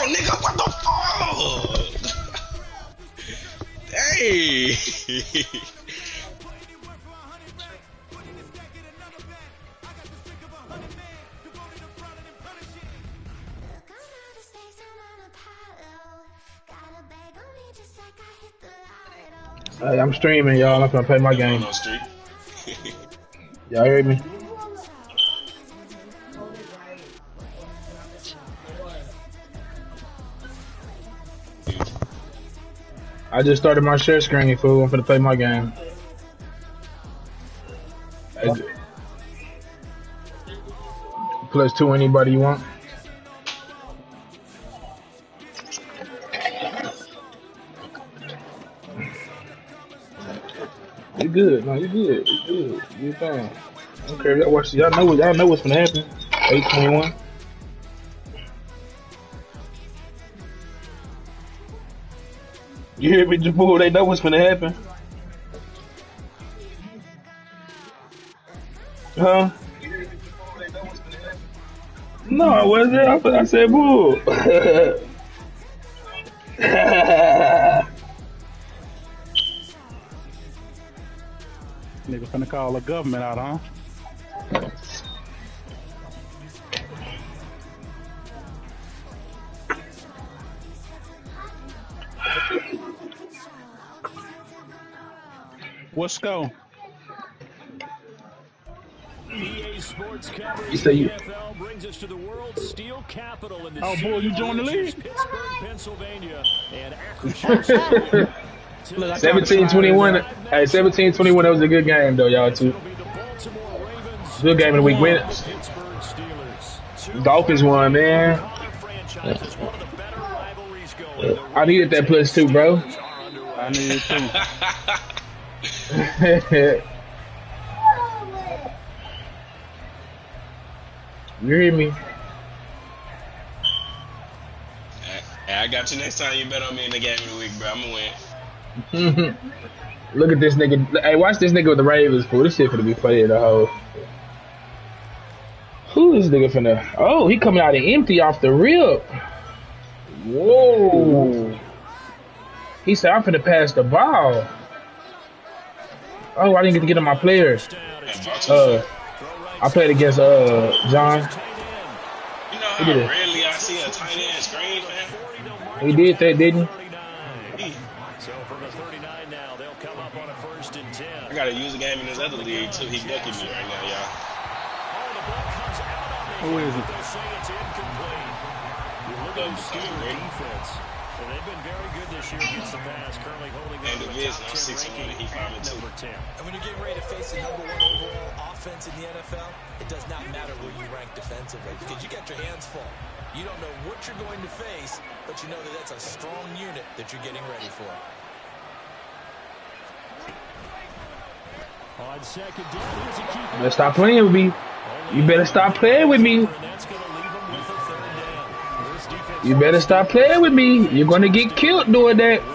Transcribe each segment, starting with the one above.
nigga, what the fuck? Hey. Hey, I'm streaming, y'all. I'm gonna play my game. Y'all hear me? I just started my share screen, fool. I'm gonna play my game. +2 anybody you want? You good? No, you good. You good. You fine. Okay, y'all watch. Y'all know what's gonna happen. 821. You hear me, Jabul? They know what's gonna happen. Huh? No, I wasn't. I said bull. Nigga finna call the government out, huh? What's go? EA Sports coverage You say you. NFL brings us to the world's steel capital in the boy, you joined the league? Pittsburgh, Pennsylvania, and Akron. 17-21. Hey, 17-21. That was a good game, though, y'all, too. Good game of the week. Win. Dolphins won, man. I needed that +2, bro. I needed it, too. You hear me? I got you next time you bet on me in the game of the week, bro. I'm gonna win. Look at this nigga. Hey, watch this nigga with the Ravens, fool. This shit finna be funny in the hole. Who is this nigga finna? Oh, he coming out of empty off the rip. Whoa. He said, I'm finna pass the ball. Oh, I didn't get to get on my players. I played against John. You know how rarely I see a tight end screen, man? He did that, didn't he? So from the 39 now, they'll come up on a 1st and 10. I gotta use a game in this other league too. He ducking me right now, y'all. Who is it? They say it's incomplete. You look at the Steelers defense. And they've been very good this year against the pass, currently holding them to the top 10 ranking at number 10. And when you're getting ready to face the #1 overall offense in the NFL, it does not matter where you rank defensively because you got your hands full. You don't know what you're going to face, but you know that that's a strong unit that you're getting ready for. On 2nd down, here's a keeper. Better stop playing with me. You better stop playing with me. You better stop playing with me. You're gonna get killed doing that. And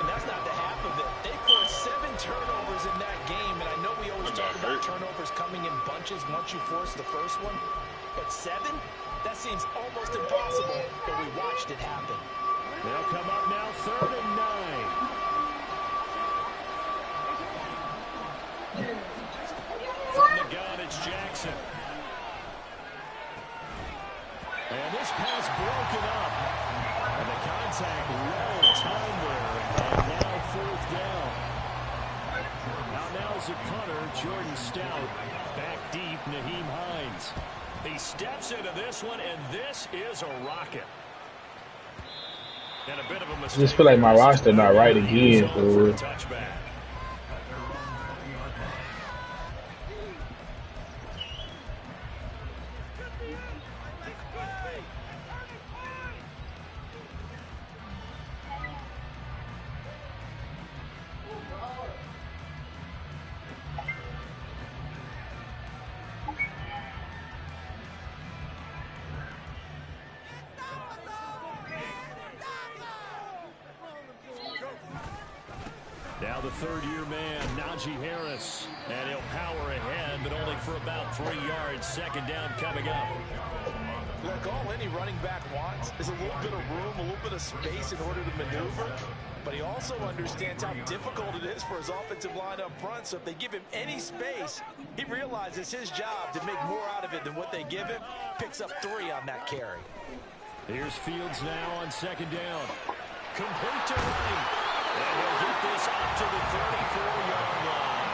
that's not the half of it. They forced 7 turnovers in that game, and I know we always talk about turnovers coming in bunches once you force the first one, but 7? That seems almost impossible, but we watched it happen. They'll come up now, 3rd and 9. From the gun, it's Jackson. And this pass broken up. And the contact well timed there. And now 4th down. Now's the punter, Jordan Stout. Back deep, Naheem Hines. He steps into this one, and this is a rocket. And a bit of a mistake. I just feel like my roster not right again, fool. Now the 3rd-year man, Najee Harris. And he'll power ahead, but only for about 3 yards. 2nd down coming up. Look, all any running back wants is a little bit of room, a little bit of space in order to maneuver. But he also understands how difficult it is for his offensive line up front. So if they give him any space, he realizes his job to make more out of it than what they give him. Picks up 3 on that carry. Here's Fields now on 2nd down. Complete to Ray. And he'll get this up to the 34-yard line.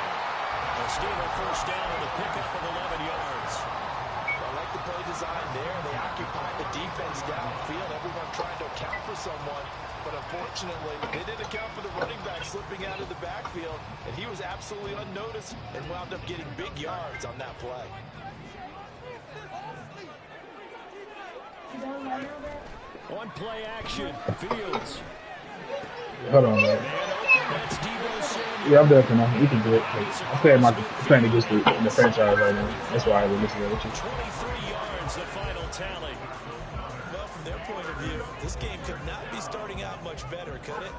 A Steeler first down on the pickup of 11 yards. I like the play design there. They occupy the defense downfield. Everyone trying to account for someone. But unfortunately, they didn't account for the running back slipping out of the backfield. And he was absolutely unnoticed and wound up getting big yards on that play. On play action, Fields. Hold on, man. Yeah, I'm done for now. You can do it. I'm playing against the franchise right now. That's why I was listening with you. 23 yards, the final tally. Well, from their point of view, this game could not be starting out much better, could it?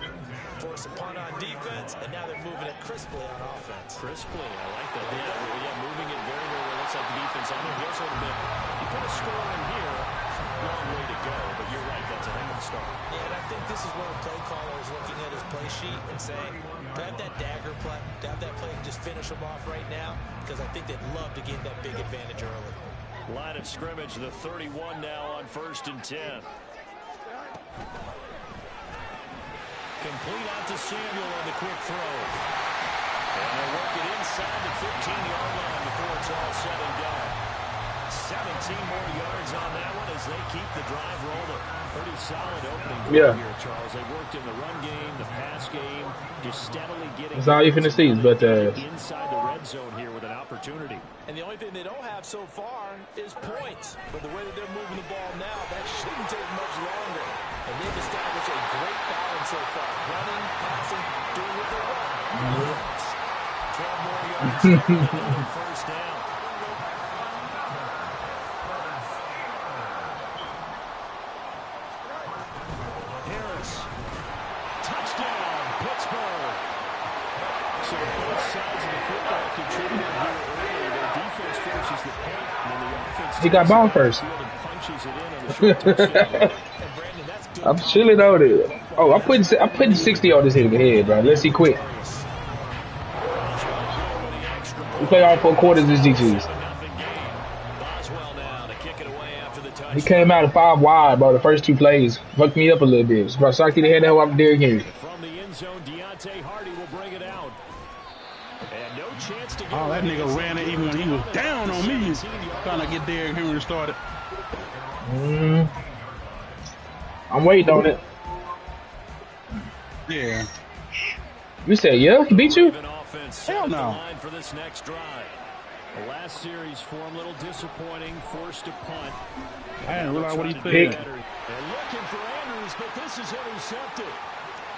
Force a punt on defense, and now they're moving it crisply on offense. Crisply, I like that. Yeah, moving it very, very well. Looks like the defense on their heels a little bit. You put a score in here, long way to go, but you're right, that's a heck of a start. Yeah, and I think this is where the play caller is looking at his play sheet and saying, to have that dagger play, to have that play and just finish them off right now, because I think they'd love to gain that big advantage early. Line of scrimmage, the 31 now on 1st and 10. Complete out to Samuel on the quick throw. And they'll work it inside the 15-yard line before it's all said and done. 17 more yards on that one as they keep the drive rolling. Pretty solid opening here, Charles. They worked in the run game, the pass game, just steadily getting. That's all you finna see, but inside the red zone here with an opportunity. And the only thing they don't have so far is points. But the way that they're moving the ball now, that shouldn't take much longer. And they've established a great balance so far. Running, passing, doing what they want. 12 more yards. First down. Touchdown, Pittsburgh. So both sides of the football contributed here early. Their defense finishes the point, and then the offense. He got ball first. I'm chilling on it. Oh, I'm putting 60 on this head, bro. Let's see quick. We play all 4 quarters this G2s. He came out of 5 wide, bro. The first 2 plays fucked me up a little bit. Bro, Sarky the head hell off Derrick Henry. From the end zone, Deontay Hardy will bring it out. And no chance to get that nigga ran it even when he was down on me. Trying to get Derrick Henry started. I'm waiting on it. Yeah. You said yeah? He beat you? Hell no. For this next drive. The last series for him, a little disappointing, forced to punt. I didn't realize what he said. They're looking for Andrews, but this is intercepted.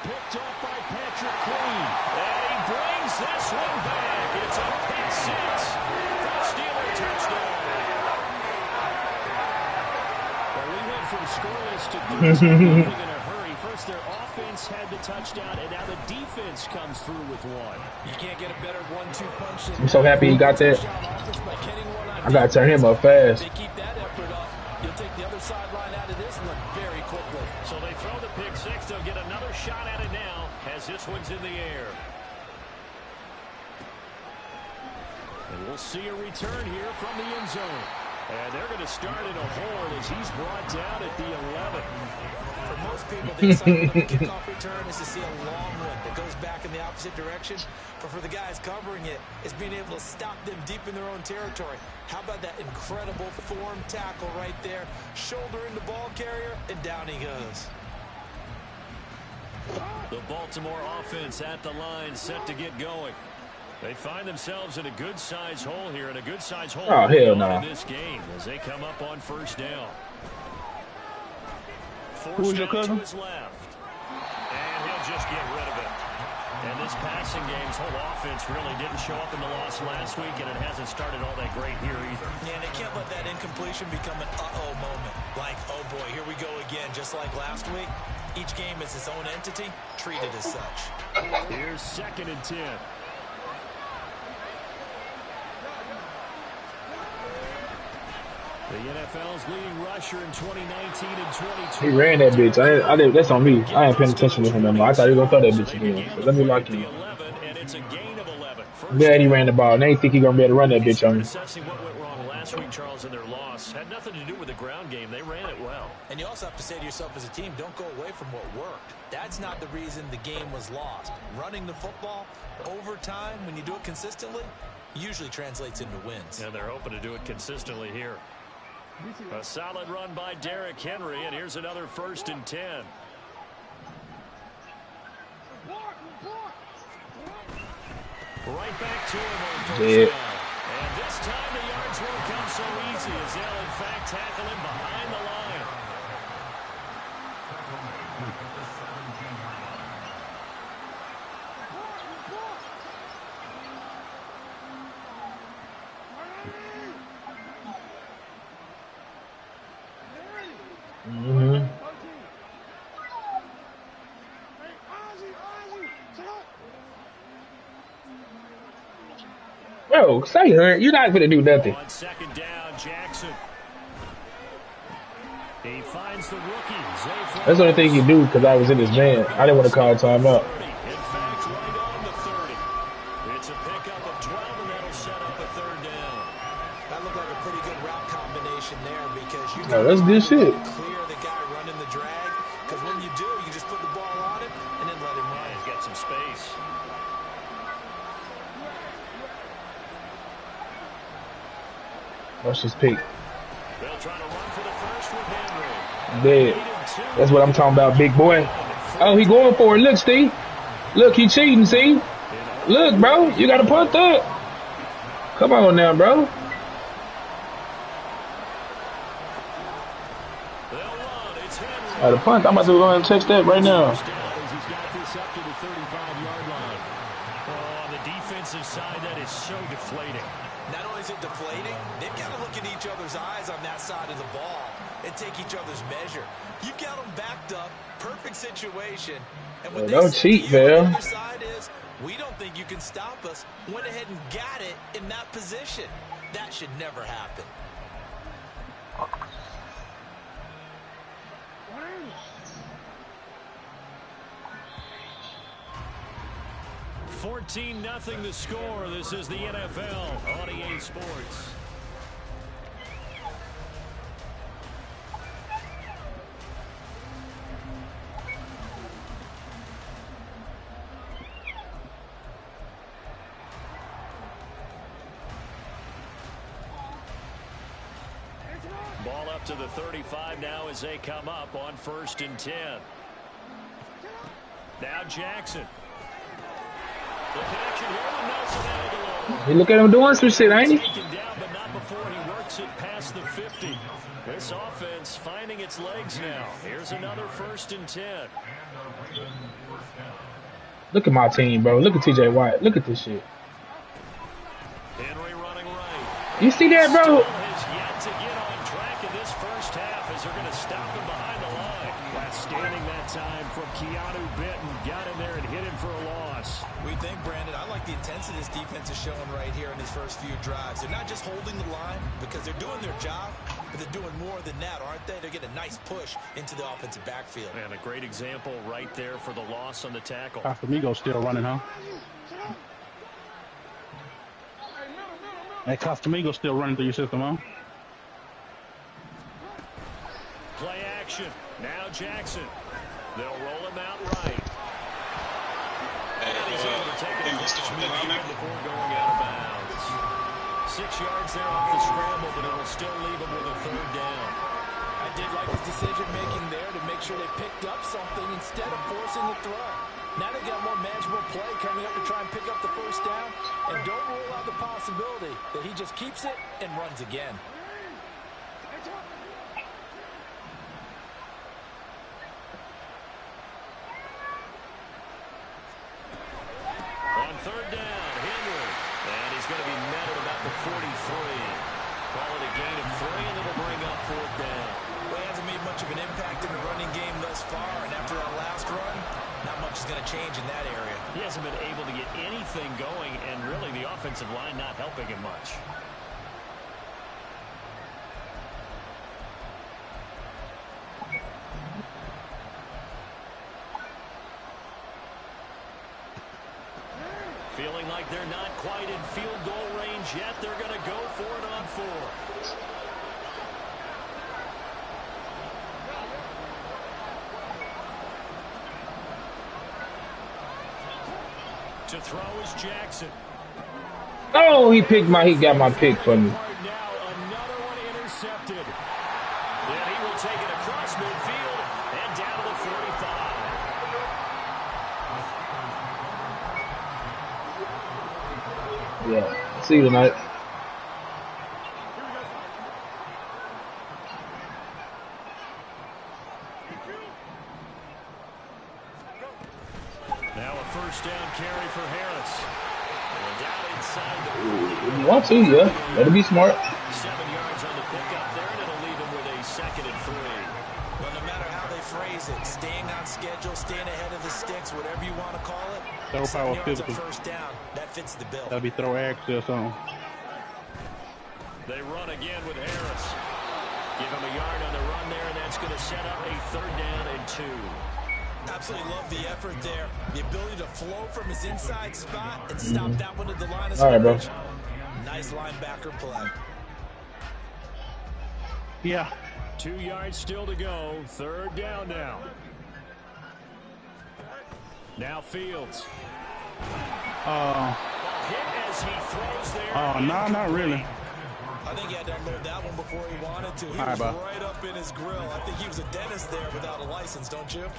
Picked up by Patrick Queen. And he brings this one back. It's a pick 6 for the Steeler touchdown. Well, we went from scoreless to 13 in a hurry. First, their offense had the touchdown, and now the defense comes through with one. You can't get a better 1-2 punch. I'm so happy he got that. I gotta turn him up fast. They keep that effort up. You'll take the other sideline out of this one very quickly. So they throw the pick 6. They'll get another shot at it now as this one's in the air. And we'll see a return here from the end zone. And they're going to start in a hole as he's brought down at the 11. For most people, the excitement of a kickoff return is to see a long one that goes back in the opposite direction. But for the guys covering it, it's being able to stop them deep in their own territory. How about that incredible form tackle right there? Shoulder in the ball carrier, and down he goes. The Baltimore offense at the line, set to get going. They find themselves in a good-sized hole here, and a good-sized hole hell no. in this game as they come up on first down. Who's your cousin? To his left. And he'll just get rid of it. And this passing game's whole offense really didn't show up in the loss last week, and it hasn't started all that great here either. Yeah, and they can't let that incompletion become an uh-oh moment. Like, oh boy, here we go again, just like last week. Each game is its own entity, treated as such. Here's 2nd and 10. The NFL's leading rusher in 2019 and 2020. He ran that bitch. I did. That's on me. I ain't paying attention to him no more. I thought he was gonna throw that bitch again. So let me lock in. Glad he ran the ball. And they think he gonna be able to run that bitch on me. Assessing what went wrong last week, Charles, in their loss had nothing to do with the ground game. They ran it well. And you also have to say to yourself as a team, don't go away from what worked. That's not the reason the game was lost. Running the football over time, when you do it consistently, usually translates into wins. And they're hoping to do it consistently here. A solid run by Derrick Henry, and here's another 1st and 10. Right back to him on 1st down. And this time the yards won't come so easy as they'll in fact tackle him behind the line. Bro, say her. You're not gonna do nothing. On 2nd down, Jackson. He finds the rookie. That's the only thing you do because I was in his man. I didn't want to call timeout. In fact, right on the 30. It's a pickup of 12, and that'll set up a 3rd down. That looked like a pretty good route combination there because you that's good shit. Clear the guy running the drag because when you do, you just put the ball on him and then let him run. He's got some space. Watch this pick. They'll try to run for the first with Henry. Dead. That's what I'm talking about, big boy. Oh, he going for it. Look, Steve. Look, he cheating, see? Look, bro. You got to punt that. Come on now, bro. The punt. I'm about to go ahead and text that right now. He's got this up to the 35-yard line. Oh, on the defensive side, that is so deflating. Not only is it deflating, they've got to look in each other's eyes on that side of the ball and take each other's measure. You've got them backed up, perfect situation. And what don't cheat, man. The other side is, we don't think you can stop us. Went ahead and got it in that position. That should never happen. 14-0 the score. This is the NFL on EA Sports. Ball up to the 35 now as they come up on 1st and 10. Now Jackson. You look at him doing some shit, ain't he? Down, but not before he works it past the 50. This offense finding its legs now. Here's another 1st and 10. Look at my team, bro. Look at TJ Watt. Look at this shit. Henry running right. You see that, bro? Has yet to get on track in this first half as they're going to stop him behind the line. Outstanding that time from Keanu-Benton. Got in there and hit him for a loss. We think, Brandon, I like the intensity this defense is showing right here in these first few drives. They're not just holding the line because they're doing their job, but they're doing more than that, aren't they? They're getting a nice push into the offensive backfield. And a great example right there for the loss on the tackle. Casamigos still running, huh? Hey, Casamigos still running through your system, huh? Play action. Now Jackson. They'll roll him out right. He's able to take it before going out of bounds. 6 yards there off the scramble, but it'll still leave him with a 3rd down. I did like his decision-making there to make sure they picked up something instead of forcing the throw. Now they got more manageable play coming up to try and pick up the 1st down, and don't rule out the possibility that he just keeps it and runs again. On 3rd down, Henry. And he's going to be met at about the 43. Call it a gain of 3, and it'll bring up 4th down. Well, he hasn't made much of an impact in the running game thus far, and after that last run, not much is going to change in that area. He hasn't been able to get anything going, and really the offensive line not helping him much. feeling like they're not quite in field goal range yet. They're going to go for it on 4th. To throw is Jackson. Oh, he got my pick for me. Now another one intercepted. And he will take it across midfield and down to the 45. Yeah. See you tonight. Now a first down carry for Harris. And down inside the If you want to, yeah. Better be smart. 7 yards on the pickup there, and it'll leave him with a 2nd and 3. Well, no matter how they phrase it, staying on schedule, staying ahead of the sticks, whatever you want to call it. Throw 7 power yards of physical. first down. That fits the bill. That'll be throw access on. They run again with Harris. Give him a yard on the run there, and that's going to set up a 3rd down and 2. Absolutely love the effort there. The ability to flow from his inside spot and stop that one at the line of All right, bro. scrimmage. Nice linebacker play. Yeah. 2 yards still to go. 3rd down now. Now Fields. Hit as he throws there. Oh, no, not really. I think he had to unload that one before he wanted to. He All right, was bro. right up in his grill. I think he was a dentist there without a license, don't you?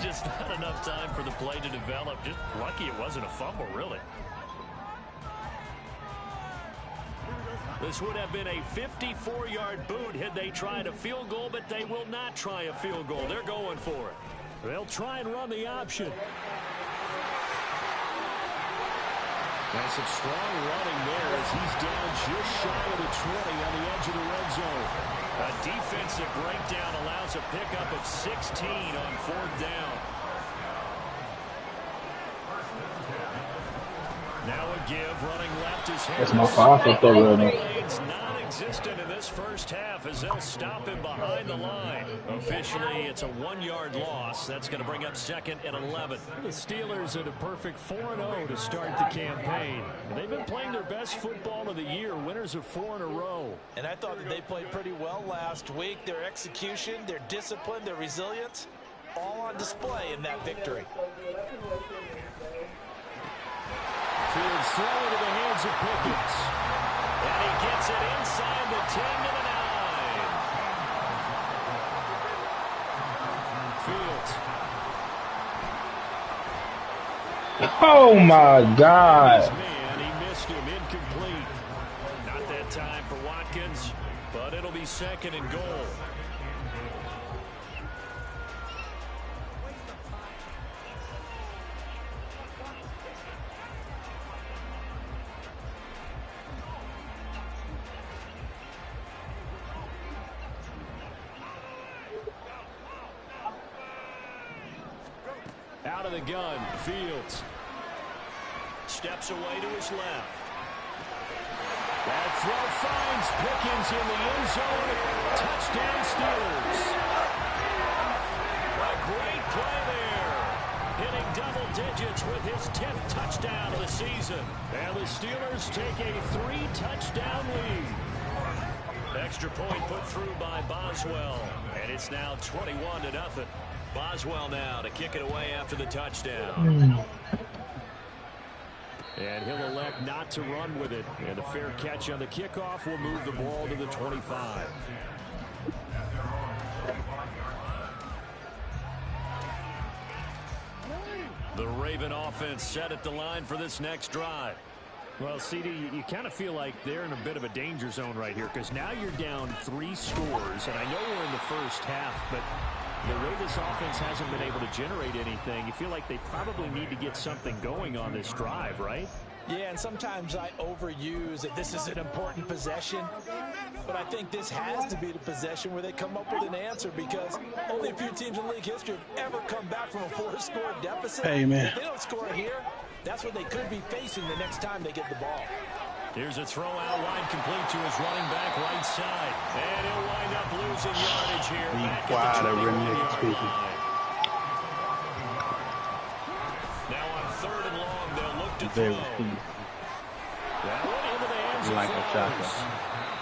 Just not enough time for the play to develop. Just lucky it wasn't a fumble, really. This would have been a 54-yard boot had they tried a field goal, but they will not try a field goal. They're going for it. They'll try and run the option. And some strong running there as he's down just shy of the 20 on the edge of the red zone. A defensive breakdown allows a pickup of 16 on 4th down. Now a give, running left is Harris. That's my fault for throwing it. Remains non-existent in this first half as they'll stop him behind the line. Officially, it's a 1-yard loss. That's going to bring up 2nd and 11. The Steelers at a perfect 4-0 to start the campaign. They've been playing their best football of the year, winners of 4 in a row. And I thought that they played pretty well last week. Their execution, their discipline, their resilience, all on display in that victory. Fields throw into the hands of Pickens. And he gets it inside the 10 to the 9. Fields. Oh my God. Man, he missed him, incomplete. Not that time for Watkins, but it'll be 2nd and goal. Out of the gun, Fields. Steps away to his left. That throw finds Pickens in the end zone. Touchdown Steelers. A great play there. Hitting double digits with his 10th touchdown of the season. And the Steelers take a 3-touchdown lead. Extra point put through by Boswell. And it's now 21-0. Boswell now to kick it away after the touchdown. And he'll elect not to run with it. And a fair catch on the kickoff will move the ball to the 25. The Raven offense set at the line for this next drive. Well, CD, you kind of feel like they're in a bit of a danger zone right here because now you're down 3 scores. And I know we're in the first half, but the way this offense hasn't been able to generate anything, you feel like they probably need to get something going on this drive, right? Yeah, and sometimes I overuse that this is an important possession, but I think this has to be the possession where they come up with an answer because only a few teams in league history have ever come back from a 4-score deficit. Hey, man. If they don't score here, that's what they could be facing the next time they get the ball. Here's a throw out wide complete to his running back right side. And he'll wind up losing yardage here. Be Back quiet, at the really 21-yard speaking. line. Now on 3rd and long, they'll look very throw. key. That one into the hands of Like a shotgun. Flowers.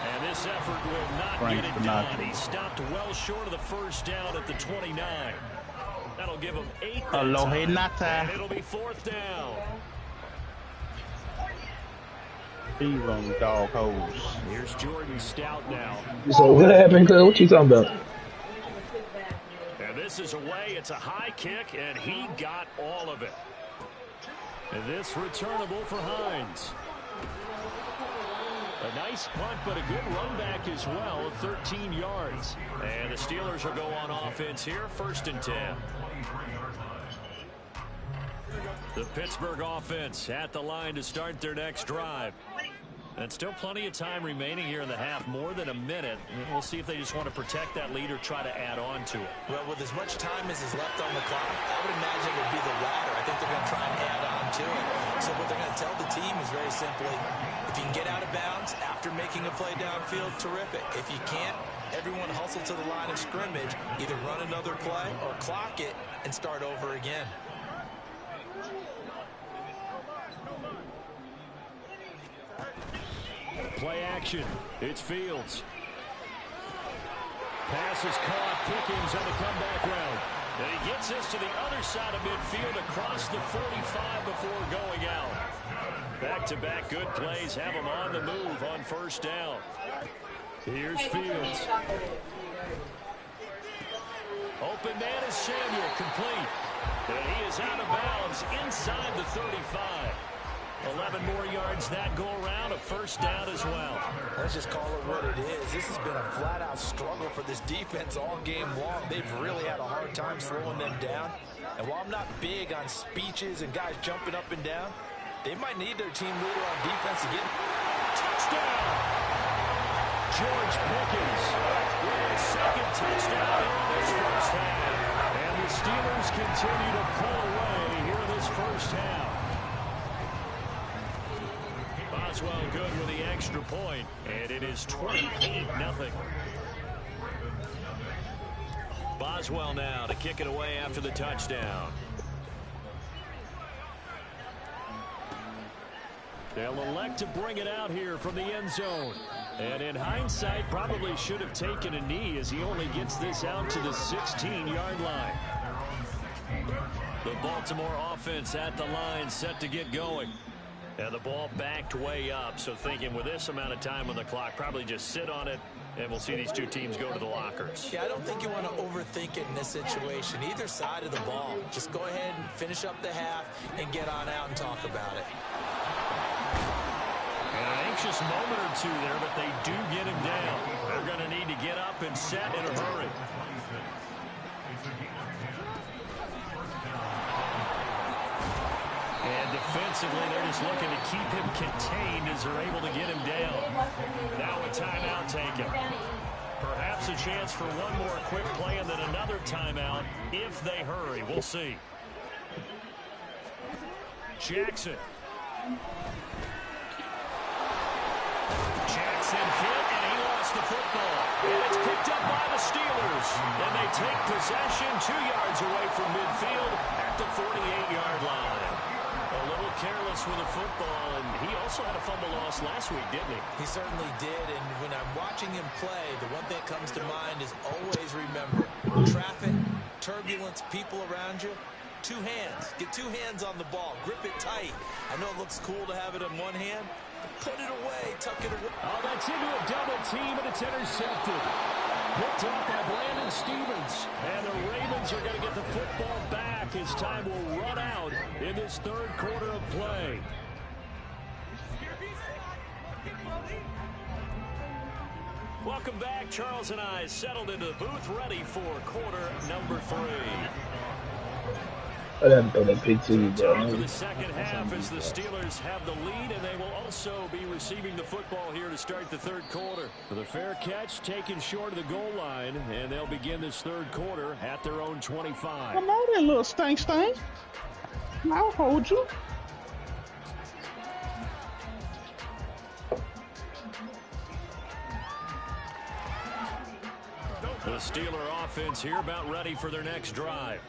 And this effort will not Frank get it Sinatra. done. He stopped well short of the first down at the 29. That'll give him 8 that Aloha time. nata. And it'll be 4th down. These on dog holes. Here's Jordan Stout now. So what happened, cuz? What you talking about? And this is away. It's a high kick, and he got all of it. And this returnable for Hines. A nice punt, but a good run back as well of 13 yards. And the Steelers will go on offense here, 1st and 10. The Pittsburgh offense at the line to start their next drive. And still plenty of time remaining here in the half, more than a minute. We'll see if they just want to protect that lead or try to add on to it. Well, with as much time as is left on the clock, I would imagine it would be the latter. I think they're going to try and add on to it. So what they're going to tell the team is very simply, if you can get out of bounds after making a play downfield, terrific. If you can't, everyone hustle to the line of scrimmage, either run another play or clock it and start over again. Play action. It's Fields. Pass is caught. Pickens on the comeback route. And he gets this to the other side of midfield across the 45 before going out. Back-to-back good plays have him on the move on 1st down. Here's Fields. Open man is Samuel, complete. And he is out of bounds inside the 35. 11 more yards that go around, a 1st down as well. Let's just call it what it is. This has been a flat-out struggle for this defense all game long. They've really had a hard time slowing them down. And while I'm not big on speeches and guys jumping up and down, they might need their team leader on defense again. Touchdown! George Pickens with his 2nd touchdown in this 1st half. And the Steelers continue to pull away here in this 1st half. Boswell good with the extra point, and it is 28-0. Boswell now to kick it away after the touchdown. They'll elect to bring it out here from the end zone. And in hindsight, probably should have taken a knee as he only gets this out to the 16-yard line. The Baltimore offense at the line set to get going. And the ball backed way up, so thinking with this amount of time on the clock, probably just sit on it, and we'll see these two teams go to the lockers. Yeah, I don't think you want to overthink it in this situation. Either side of the ball. Just go ahead and finish up the half and get on out and talk about it. And an anxious moment or two there, but they do get him down. They're going to need to get up and set in a hurry. And defensively, they're just looking to keep him contained as they're able to get him down. Now a timeout taken. Perhaps a chance for one more quick play and then another timeout if they hurry. We'll see. Jackson. Jackson hit, and he lost the football. And it's picked up by the Steelers. And they take possession 2 yards away from midfield at the 48-yard line. A little careless with the football, and he also had a fumble loss last week, didn't he? He certainly did, and when I'm watching him play, the one thing that comes to mind is always remember, traffic, turbulence, people around you, 2 hands. Get 2 hands on the ball. Grip it tight. I know it looks cool to have it in one hand. Put it away. Tuck it away. Oh, that's into a double team, and it's intercepted. Picked up by Brandon Stevens. And the Ravens are going to get the football back as time will run out in this 3rd quarter of play. Welcome back. Charles and I settled into the booth, ready for quarter number 3. I didn't throw that pick to you, Time for bro. the second half as the Steelers have the lead, and they will also be receiving the football here to start the 3rd quarter. The fair catch taken short of the goal line, and they'll begin this 3rd quarter at their own 25. Come on then, little stink. I'll hold you. The Steeler offense here about ready for their next drive.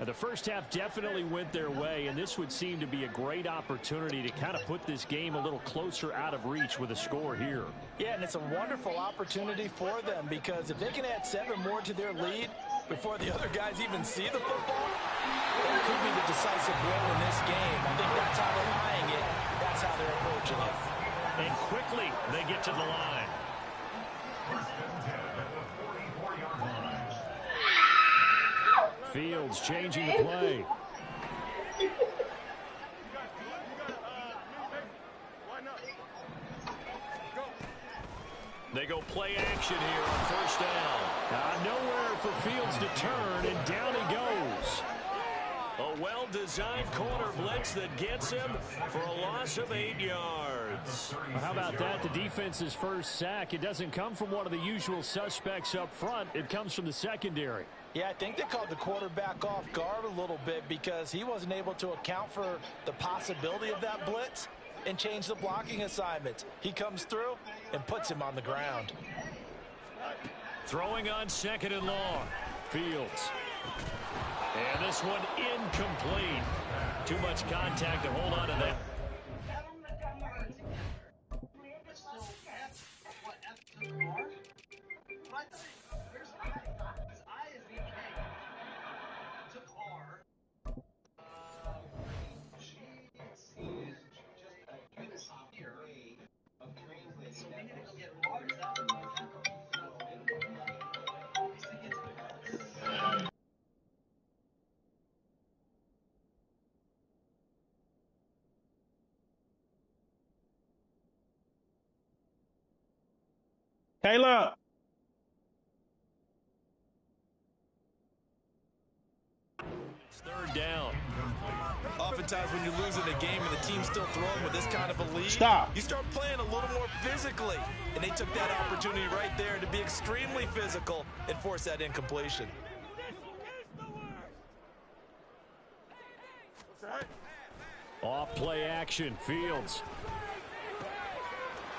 The first half definitely went their way, and this would seem to be a great opportunity to kind of put this game a little closer out of reach with a score here. Yeah, and it's a wonderful opportunity for them because if they can add 7 more to their lead before the other guys even see the football, that could be the decisive blow in this game. I think that's how they're eyeing it. That's how they're approaching it. And quickly, they get to the line. Fields changing the play. They go play action here on first down. Nowhere for Fields to turn, and down he goes. A well-designed corner blitz that gets him for a loss of 8 yards. Well, how about that? The defense's first sack. It doesn't come from one of the usual suspects up front. It comes from the secondary. Yeah, I think they called the quarterback off guard a little bit because he wasn't able to account for the possibility of that blitz and change the blocking assignments. He comes through and puts him on the ground. Throwing on 2nd and long. Fields. And this one incomplete. Too much contact to hold on to that. Caleb. It's 3rd down. Oftentimes when you're losing a game and the team's still throwing with this kind of a lead, Stop. you start playing a little more physically. And they took that opportunity right there to be extremely physical and force that incompletion. Off play action. Fields.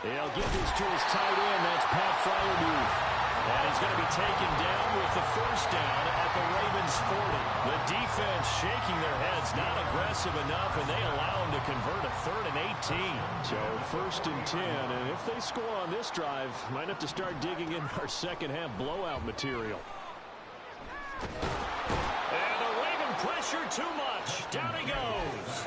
He'll get this to his tight end. That's Pat Fryermuth. And he's going to be taken down with the first down at the Ravens 40. The defense shaking their heads, not aggressive enough, and they allow him to convert a 3rd and 18. So 1st and 10, and if they score on this drive, might have to start digging in our second half blowout material. And the Raven pressure too much. Down he goes.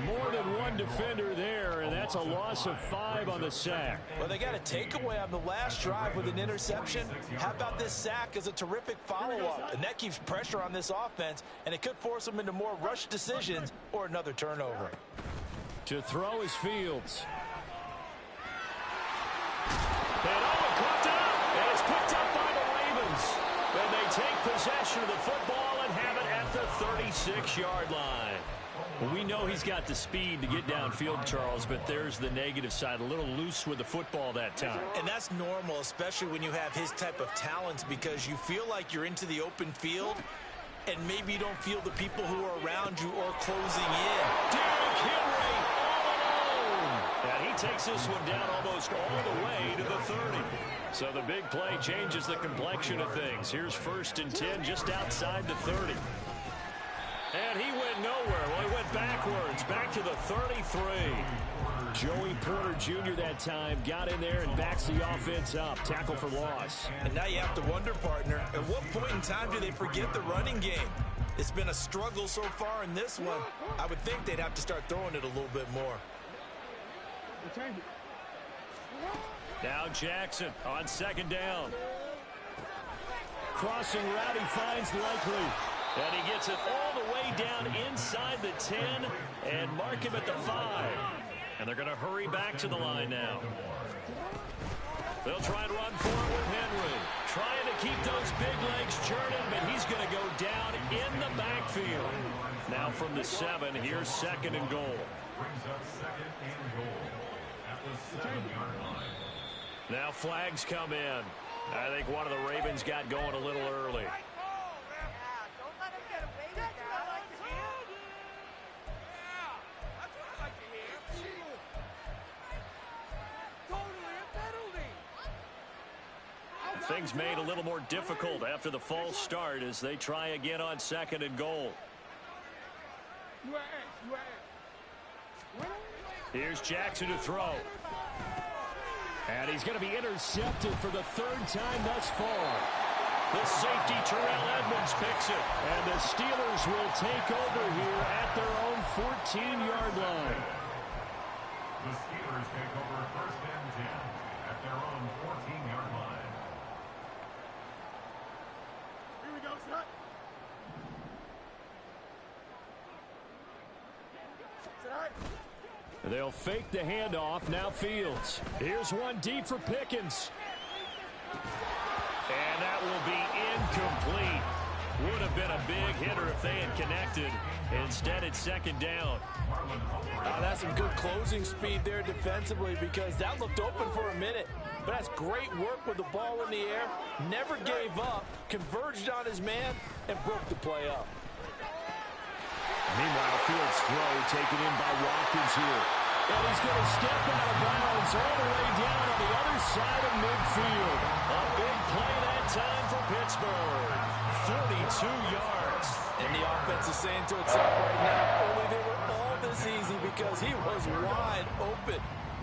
More than one defender there, and that's a loss of 5 on the sack. Well, they got a takeaway on the last drive with an interception. How about this sack as a terrific follow-up? And that keeps pressure on this offense, and it could force them into more rush decisions or another turnover. To throw is Fields. And caught up, and it's picked up by the Ravens. And they take possession of the football and have it at the 36-yard line. Well, we know he's got the speed to get downfield, Charles, but there's the negative side, a little loose with the football that time. And that's normal, especially when you have his type of talents, because you feel like you're into the open field, and maybe you don't feel the people who are around you or closing in. Derrick Henry all alone. And he takes this one down almost all the way to the 30. So the big play changes the complexion of things. Here's 1st and 10 just outside the 30. And he went nowhere. Well, he went backwards, back to the 33. Joey Porter Jr. that time got in there and backs the offense up. Tackle for loss. And now you have to wonder, partner, at what point in time do they forget the running game? It's been a struggle so far in this one. I would think they'd have to start throwing it a little bit more. Now Jackson on 2nd down. Crossing route, he finds Likely. And he gets it all the way down inside the 10 and mark him at the 5. And they're going to hurry back to the line now. They'll try and run for it with Henry. Trying to keep those big legs churning, but he's going to go down in the backfield. Now from the 7, here's 2nd and goal. Now flags come in. I think one of the Ravens got going a little early. Things made a little more difficult after the false start as they try again on 2nd and goal. Here's Jackson to throw. And he's going to be intercepted for the 3rd time thus far. The safety, Terrell Edmonds, picks it. And the Steelers will take over here at their own 14-yard line. The Steelers take over 1st and 10 at their own 14-yard line. Here we go, Scott. Is it all right? They'll fake the handoff. Now Fields. Here's one deep for Pickens. And that will be incomplete. Would have been a big hitter if they had connected. Instead, it's 2nd down. That's some good closing speed there defensively because that looked open for a minute. But that's great work with the ball in the air. Never gave up, converged on his man, and broke the play up. Meanwhile, Fields' throw taken in by Watkins here. And he's going to step out of bounds all the way down on the other side of midfield. A big play that time for Pittsburgh. 42 yards. And the offense is saying to itself right now, only they were all this easy because he was wide open.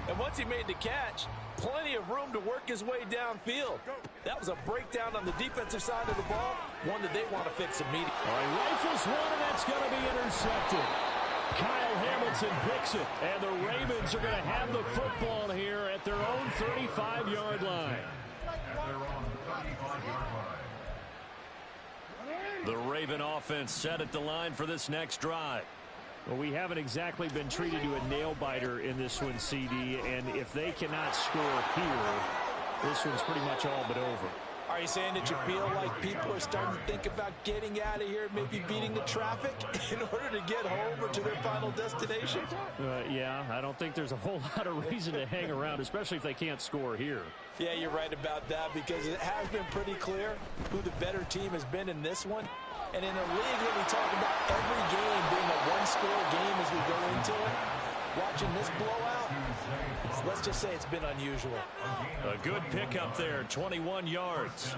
And once he made the catch, plenty of room to work his way downfield. That was a breakdown on the defensive side of the ball, one that they want to fix immediately. All right, rifles one, and that's going to be intercepted. Kyle Hamilton picks it, and the Ravens are going to have the football here at their own 35-yard line. At their own 35-yard line. The Raven offense set at the line for this next drive. Well, we haven't exactly been treated to a nail-biter in this one, CD, and if they cannot score here, this one's pretty much all but over. Are you saying that you feel like people are starting to think about getting out of here, maybe beating the traffic in order to get home or to their final destination? Yeah, I don't think there's a whole lot of reason to hang around, especially if they can't score here. Yeah, you're right about that because it has been pretty clear who the better team has been in this one. And in a league that we talk about every game being a one-score game as we go into it, watching this blowout, let's just say it's been unusual. A good pickup there, 21 yards.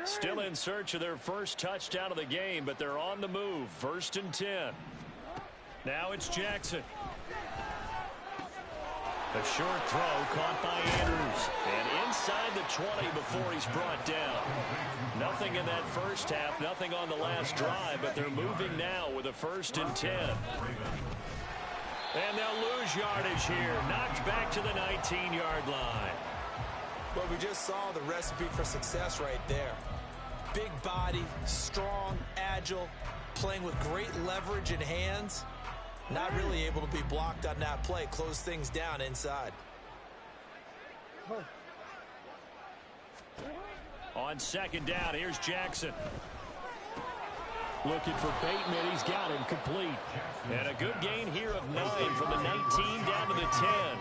Still in search of their first touchdown of the game, but they're on the move. 1st and 10. Now it's Jackson. A short throw caught by Andrews. And inside the 20 before he's brought down. Nothing in that first half, nothing on the last drive, but they're moving now with a 1st and 10. And they'll lose yardage here. Knocked back to the 19-yard line. Well, we just saw the recipe for success right there. Big body, strong, agile, playing with great leverage in hands. Not really able to be blocked on that play. Close things down inside. On 2nd down, here's Jackson. Looking for Bateman. He's got him complete. And a good gain here of 9 from the 19 down to the 10.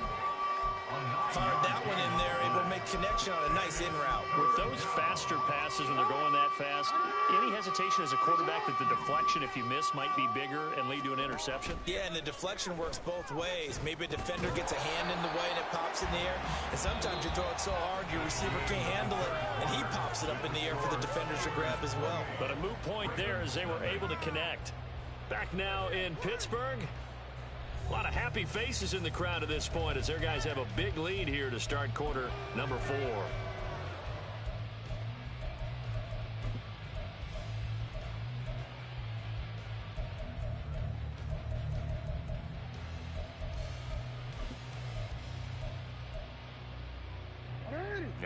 Fired that one in there, able to make connection on a nice in route. With those faster passes when they're going that fast, any hesitation as a quarterback that the deflection, if you miss, might be bigger and lead to an interception? Yeah, and the deflection works both ways. Maybe a defender gets a hand in the way and it pops in the air. And sometimes you throw it so hard your receiver can't handle it, and he pops it up in the air for the defenders to grab as well. But a moot point there as they were able to connect. Back now in Pittsburgh. A lot of happy faces in the crowd at this point as their guys have a big lead here to start quarter number 4.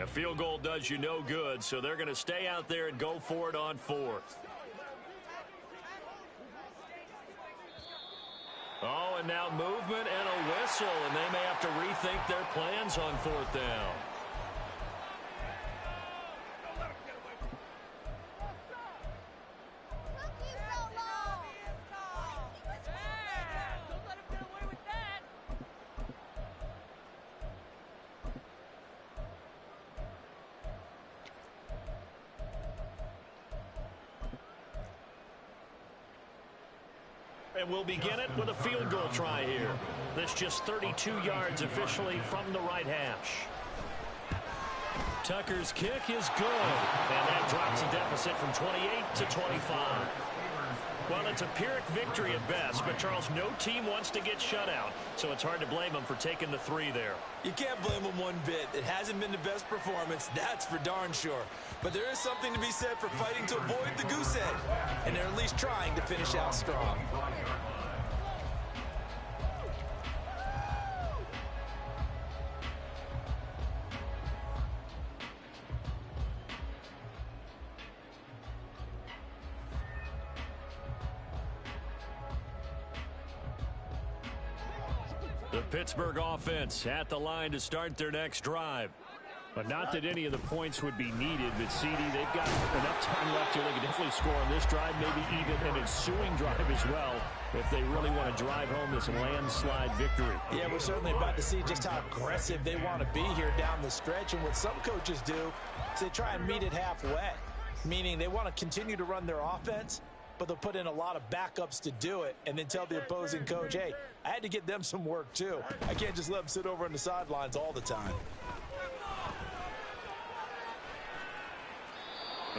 A field goal does you no good, so they're going to stay out there and go for it on 4th. Oh, and now movement and a whistle, and they may have to rethink their plans on 4th down. And we'll begin it with a field goal try here. This just 32 yards officially from the right hash. Tucker's kick is good. And that drops a deficit from 28 to 25. Well, it's a Pyrrhic victory at best, but Charles, no team wants to get shut out, so it's hard to blame them for taking the 3 there. You can't blame them one bit. It hasn't been the best performance, that's for darn sure. But there is something to be said for fighting to avoid the goose egg, and they're at least trying to finish out strong. The Pittsburgh offense at the line to start their next drive. But not that any of the points would be needed, but CD, they've got enough time left here. They can definitely score on this drive, maybe even an ensuing drive as well, if they really want to drive home this landslide victory. Yeah, we're certainly about to see just how aggressive they want to be here down the stretch. And what some coaches do is they try and meet it halfway, meaning they want to continue to run their offense, but they'll put in a lot of backups to do it and then tell the opposing coach, hey, I had to get them some work too. I can't just let them sit over on the sidelines all the time.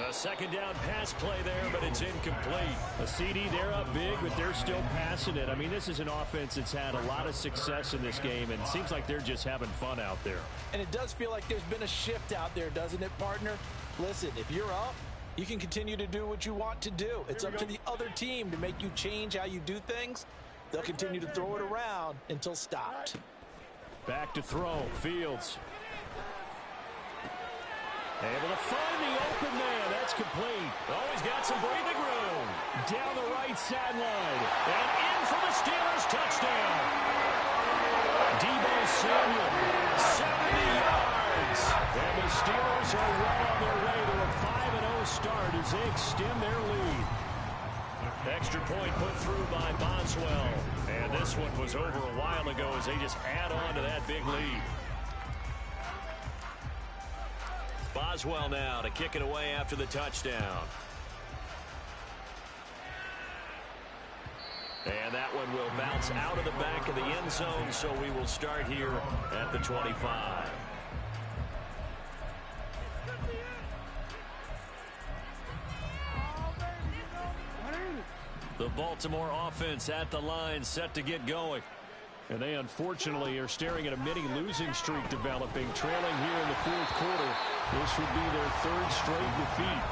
A second down pass play there, but it's incomplete. A CD, they're up big, but they're still passing it. I mean, this is an offense that's had a lot of success in this game, and it seems like they're just having fun out there. And it does feel like there's been a shift out there, doesn't it, partner? Listen, if you're up, you can continue to do what you want to do. It's up to the other team to make you change how you do things. They'll continue to throw it around until stopped. Back to throw. Fields. Able to find the open man. That's complete. Oh, he's got some breathing room. Down the right sideline. And in for the Steelers touchdown. Deebo Samuel, 70 yards. And the Steelers are well on their way to a 5-0 start as they extend their lead. Extra point put through by Boswell. And this one was over a while ago as they just add on to that big lead. Boswell now to kick it away after the touchdown. And that one will bounce out of the back of the end zone, so we will start here at the 25. The Baltimore offense at the line, set to get going. And they unfortunately are staring at a mini losing streak developing, trailing here in the fourth quarter. This would be their third straight defeat.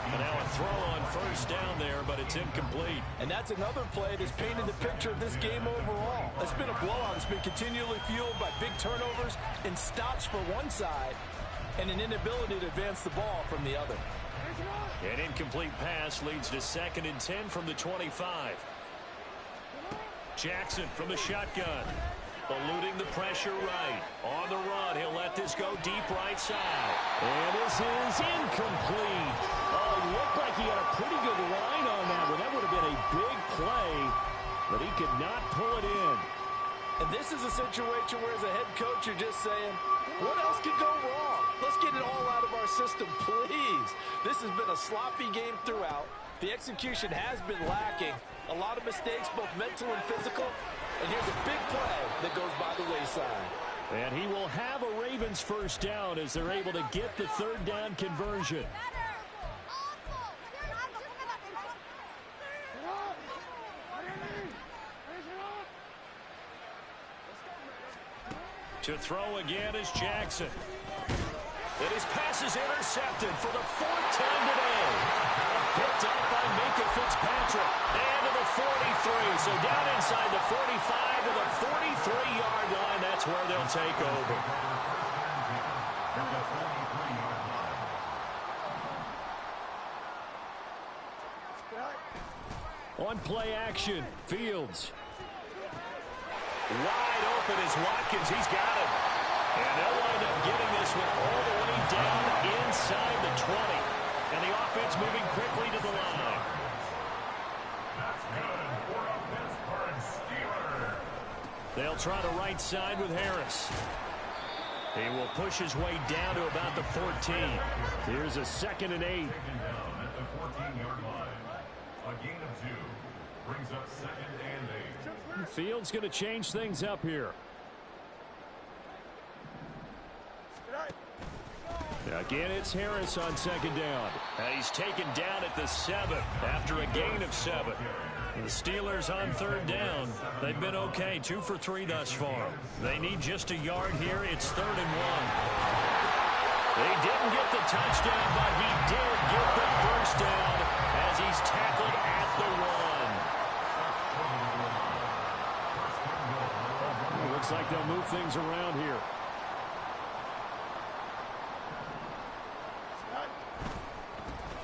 And now a throw on first down there, but it's incomplete. And that's another play that's painted the picture of this game overall. It's been a blowout. It's been continually fueled by big turnovers and stops for one side and an inability to advance the ball from the other. An incomplete pass leads to 2nd and 10 from the 25. Jackson from the shotgun. Eluding the pressure right. On the run, he'll let this go deep right side. And this is incomplete. Oh, it looked like he had a pretty good line on that one. That would have been a big play, but he could not pull it in. And this is a situation where as a head coach, you're just saying, what else could go wrong? Let's get it all out of our system, please. This has been a sloppy game throughout. The execution has been lacking. A lot of mistakes, both mental and physical. And here's a big play that goes by the wayside. And he will have a Ravens first down as they're able to get the third down conversion. To throw again is Jackson. And his pass is intercepted for the 4th time today. Picked up by Minka Fitzpatrick. And to the 43. So down inside the 45 to the 43-yard line. That's where they'll take over. On play action, Fields. Wide open is Watkins. He's got it. And they'll wind up getting this one all the way down inside the 20. And the offense moving quickly to the line. That's good for a Pittsburgh Steelers. They'll try the right side with Harris. He will push his way down to about the 14. Here's a 2nd and 8. Taken down at the 14-yard line. A gain of 2 brings up second and 8. Field's going to change things up here. Again, it's Harris on second down. He's taken down at the 7 after a gain of 7. The Steelers on third down. They've been okay, 2 for 3 thus far. They need just a yard here. It's 3rd and 1. They didn't get the touchdown, but he did get the first down as he's tackled at the 1. It looks like they'll move things around here.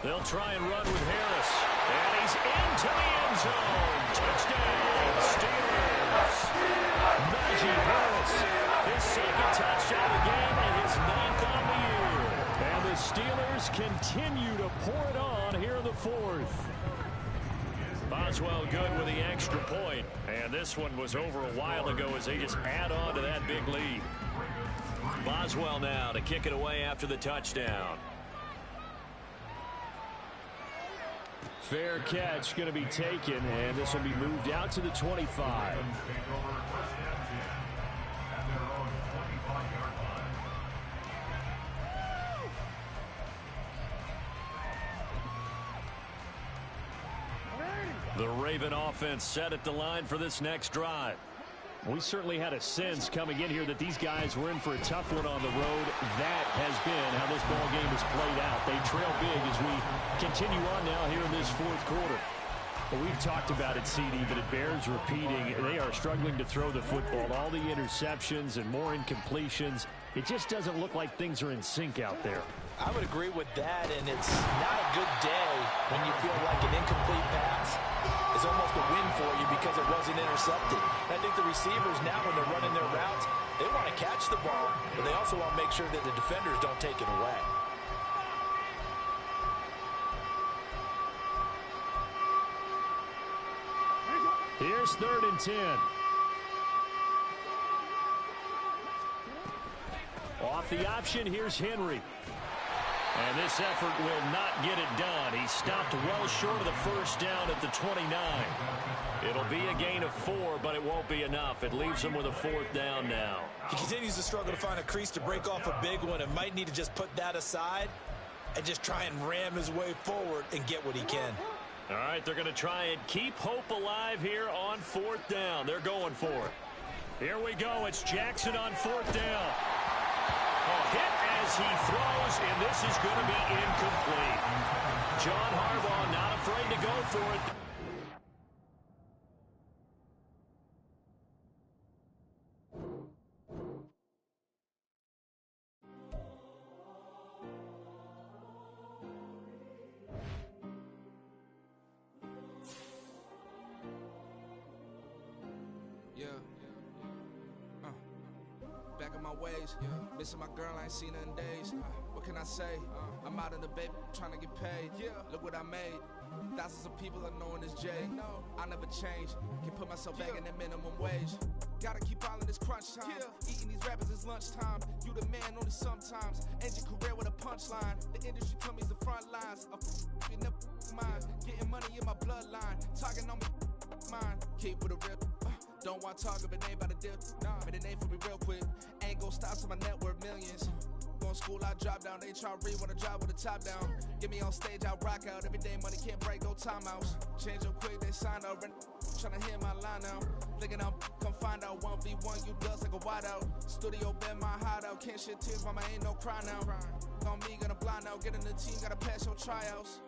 They'll try and run with Harris. And he's into the end zone. Touchdown, Steelers. Najee Harris, his second touchdown of the game and his 9th on the year. And the Steelers continue to pour it on here in the 4th. Boswell good with the extra point. And this one was over a while ago as they just add on to that big lead. Boswell now to kick it away after the touchdown. Fair catch going to be taken, and this will be moved out to the 25. The Raven offense set at the line for this next drive. We certainly had a sense coming in here that these guys were in for a tough one on the road. That has been how this ball game has played out. They trail big as we continue on now here in this 4th quarter. Well, we've talked about it, CD, but it bears repeating. They are struggling to throw the football. All the interceptions and more incompletions. It just doesn't look like things are in sync out there. I would agree with that, and it's not a good day when you feel like an incomplete pass is almost a win for you because it wasn't intercepted. And I think the receivers now, when they're running their routes, they want to catch the ball, but they also want to make sure that the defenders don't take it away. Here's 3rd and 10. Off the option, here's Henry. And this effort will not get it done. He stopped well short of the first down at the 29. It'll be a gain of 4, but it won't be enough. It leaves him with a 4th down now. He continues to struggle to find a crease to break off a big one and might need to just put that aside and just try and ram his way forward and get what he can. All right, they're going to try and keep hope alive here on 4th down. They're going for it. Here we go. It's Jackson on 4th down. Hit as he throws, and this is going to be incomplete. John Harbaugh not afraid to go for it. Back in my ways, missing my girl, I ain't seen her in days. What can I say? I'm out in the baby, trying to get paid. Look what I made. Thousands of people are knowing this Jay. I never change. Can put myself back in that minimum wage. Gotta keep all in this crunch time. Eating these rappers is lunchtime. You the man only sometimes. End your career with a punchline. The industry told me it's the front lines. In the mind. Getting money in my bloodline. Talking on me mine. Keep with a real. Don't want to talk if it ain't about a deal. But it ain't for me real quick. Ain't gon' stop so my net worth millions. Going school, I drop down. They try to read when I drive with the top down. Get me on stage, I rock out. Every day money can't break, no timeouts. Change up quick, they sign up. Tryna hear my line now. Thinking I'm come find out 1v1, you dust like a wideout. Studio been my hideout. Can't shed tears, mama ain't no cry now. On me, gonna blind out. Get in the team, gotta pass your tryouts.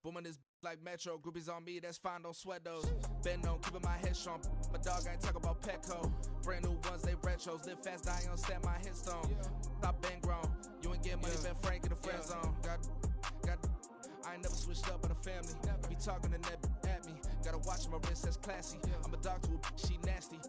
Booming this like Metro, groupies on me, that's fine, don't sweat those. Been on, keeping my head strong. My dog ain't talking about Petco. Brand new ones, they retros. Live fast, die on set, my headstone. Stop been grown. You ain't getting money, been frank in the friend zone. I ain't never switched up on a family. Be talking to that at me. Gotta watch my wrist, that's classy. I'm a dog to a she nasty.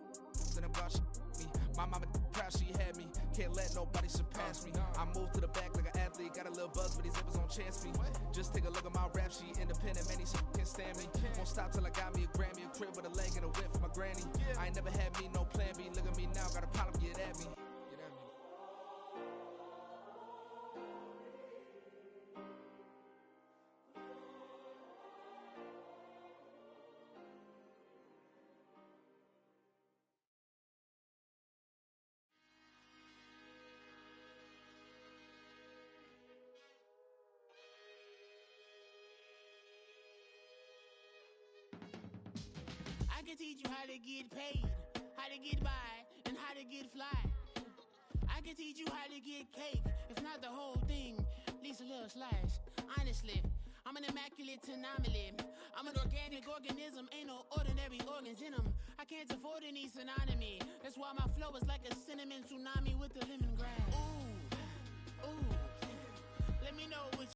Then I'm gone, she me. My mama proud she had me. Can't let nobody surpass me. I move to the back like an athlete. Got a little buzz, but these zippers don't chance me. Just take a look at my rap sheet. Independent, man, these can't stand me. Won't stop till I got me a Grammy, a crib with a leg and a whip for my granny. I ain't never had me no plan B. Look at me now, got a problem, get at me. Get at me. I can teach you how to get paid, how to get by, and how to get fly. I can teach you how to get cake, if not the whole thing, at least a little slice. Honestly, I'm an immaculate anomaly. I'm an organic organism, ain't no ordinary organs in them. I can't afford any synonymy. That's why my flow is like a cinnamon tsunami with the lemongrass. Ooh, ooh. Let me know what